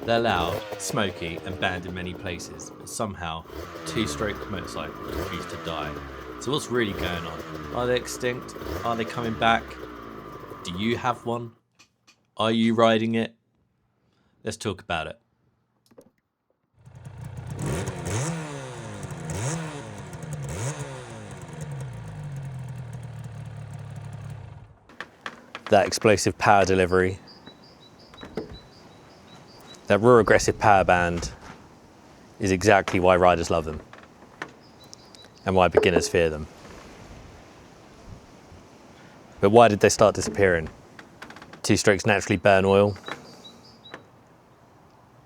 They're loud, smoky, and banned in many places, but somehow two-stroke motorcycles refuse to die. So what's really going on? Are they extinct? Are they coming back? Do you have one? Are you riding it? Let's talk about it. That explosive power delivery, that raw aggressive power band is exactly why riders love them and why beginners fear them. But why did they start disappearing? Two-strokes naturally burn oil.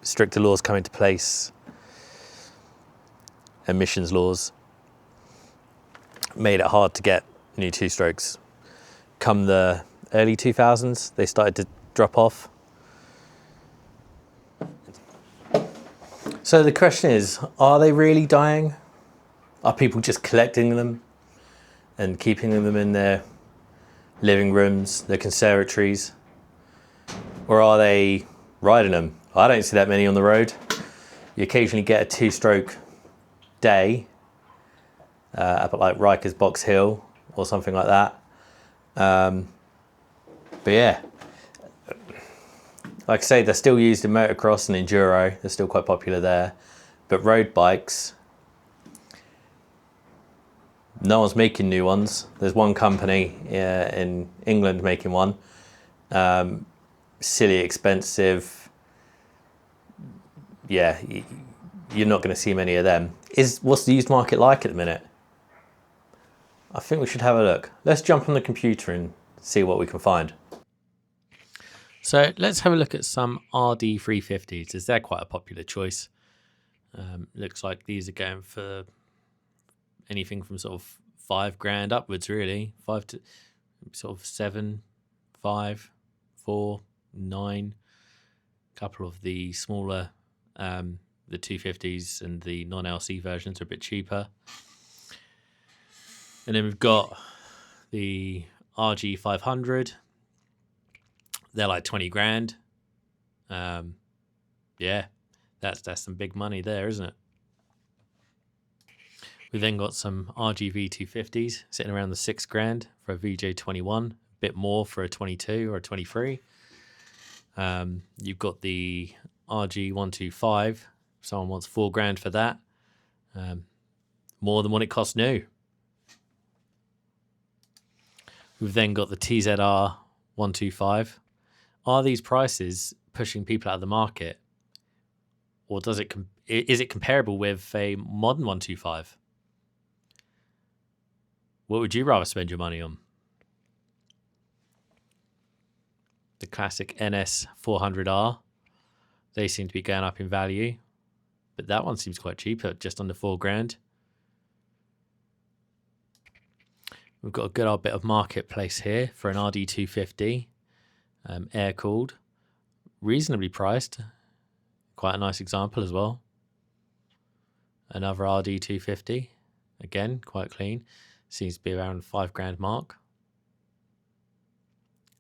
Stricter laws come into place. Emissions laws made it hard to get new two-strokes. Come the early 2000s, they started to drop off. So the question is, are they really dying? Are people just collecting them and keeping them in their living rooms, their conservatories? Or are they riding them? I don't see that many on the road. You occasionally get a two-stroke day up at like Rikers Box Hill or something like that. But yeah, like I say, they're still used in motocross and enduro. They're still quite popular there. But road bikes, no one's making new ones. There's one company in England making one. Silly expensive. Yeah, you're not going to see many of them. What's the used market like at the minute? I think we should have a look. Let's jump on the computer and see what we can find. So let's have a look at some RD350s, as they're quite a popular choice. Looks like these are going for anything from sort of £5,000 upwards, really. 5 to sort of 7, 5, 4, 9. A couple of the smaller, the 250s and the non-LC versions are a bit cheaper. And then we've got the RG500. They're like 20 grand. Yeah, that's some big money there, isn't it? We've then got some RGV250s sitting around the 6 grand for a VJ21, a bit more for a 22 or a 23. You've got the RG125. Someone wants 4 grand for that. More than what it costs new. We've then got the TZR 125. Are these prices pushing people out of the market, or is it comparable with a modern 125? What would you rather spend your money on? The classic NS 400R. They seem to be going up in value, but that one seems quite cheap at just under 4 grand. We've got a good old bit of marketplace here for an RD250, air-cooled, reasonably priced. Quite a nice example as well. Another RD250, again, quite clean. Seems to be around £5 grand mark.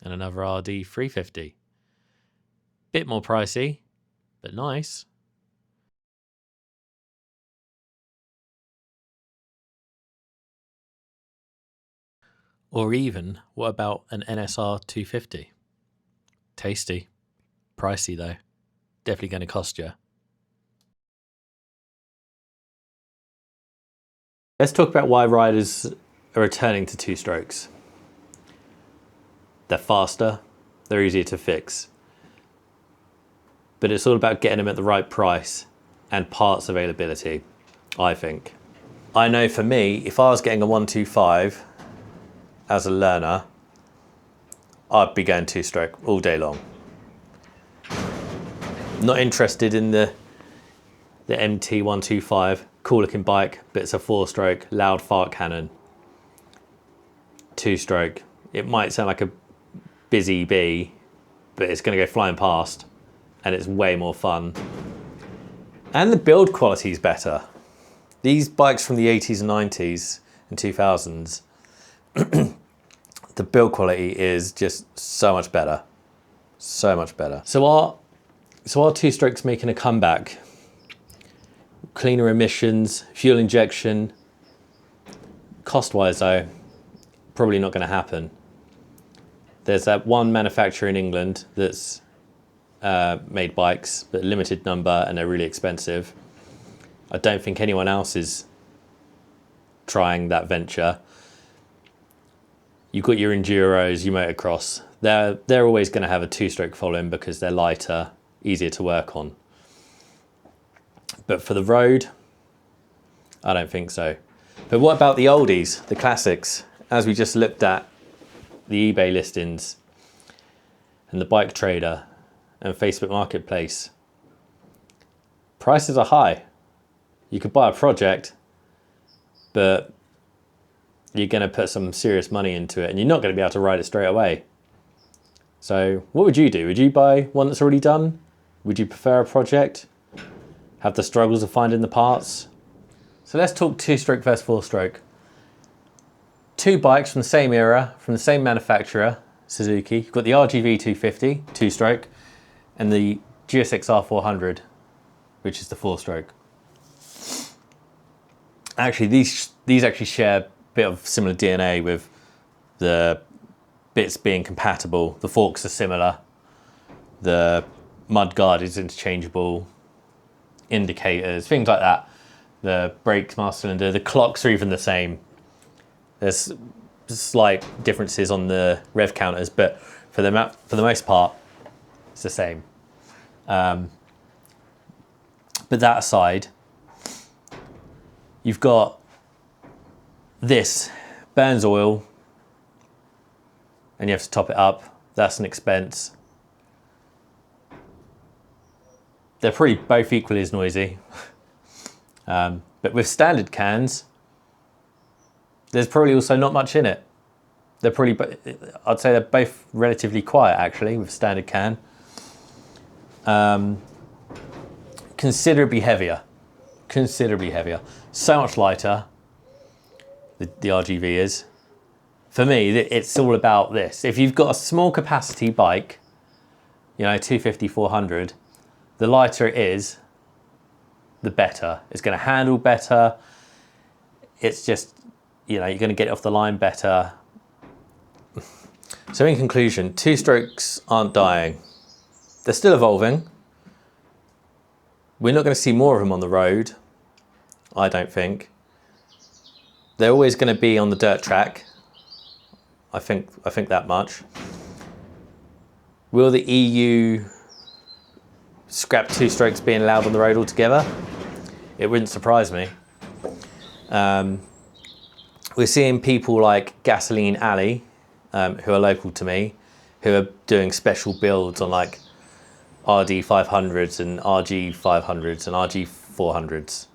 And another RD350. Bit more pricey, but nice. Or even, what about an NSR 250? Tasty. Pricey though. Definitely going to cost you. Let's talk about why riders are returning to two-strokes. They're faster, they're easier to fix. But it's all about getting them at the right price and parts availability, I think. I know for me, if I was getting a 125 as a learner, I'd be going two-stroke all day long. Not interested in the MT125, cool looking bike, but it's a 4-stroke, loud fart cannon. Two-stroke. It might sound like a busy bee, but it's going to go flying past, and it's way more fun. And the build quality is better. These bikes from the 80s and 90s and 2000s, the build quality is just so much better. So much better. So are So our two-stroke's making a comeback. Cleaner emissions, fuel injection. Cost-wise though, probably not going to happen. There's that one manufacturer in England that's made bikes, but a limited number, and they're really expensive. I don't think anyone else is trying that venture. You've got your Enduros, your Motocross. They're always going to have a two-stroke following because they're lighter, easier to work on. But for the road, I don't think so. But what about the oldies, the classics? As we just looked at the eBay listings and the Bike Trader and Facebook Marketplace, prices are high. You could buy a project, but you're going to put some serious money into it and you're not going to be able to ride it straight away. So what would you do? Would you buy one that's already done? Would you prefer a project? Have the struggles of finding the parts? So let's talk two-stroke versus four-stroke. Two bikes from the same era, from the same manufacturer, Suzuki. You've got the RGV250, two-stroke, and the GSXR400, which is the four-stroke. Actually, these actually share a bit of similar DNA with the bits being compatible. The forks are similar. The mudguard is interchangeable. Indicators, things like that. The brakes, master cylinder, the clocks are even the same. There's slight differences on the rev counters, but for the most part, it's the same. But that aside, you've got this, burns oil, and you have to top it up. That's an expense. They're probably both equally as noisy. But with standard cans, there's probably also not much in it. They're probably, I'd say they're both relatively quiet actually with standard can. Considerably heavier. So much lighter, the RGV is. For me, it's all about this. If you've got a small capacity bike, 250, 400, the lighter it is, the better. It's going to handle better. It's just, you're going to get it off the line better. So in conclusion, two-strokes aren't dying. They're still evolving. We're not going to see more of them on the road, I don't think. They're always going to be on the dirt track. I think that much. Will the EU scrap two-strokes being allowed on the road altogether? It wouldn't surprise me. We're seeing people like Gasoline Alley, who are local to me, who are doing special builds on like RD500s and RG500s and RG400s.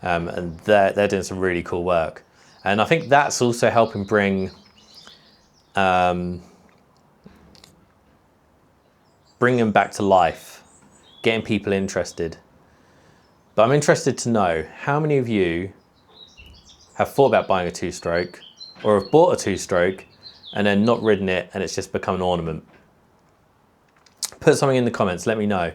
And they're doing some really cool work. And I think that's also helping bring them back to life, getting people interested. But I'm interested to know how many of you have thought about buying a two-stroke or have bought a two-stroke and then not ridden it and it's just become an ornament. Put something in the comments, let me know.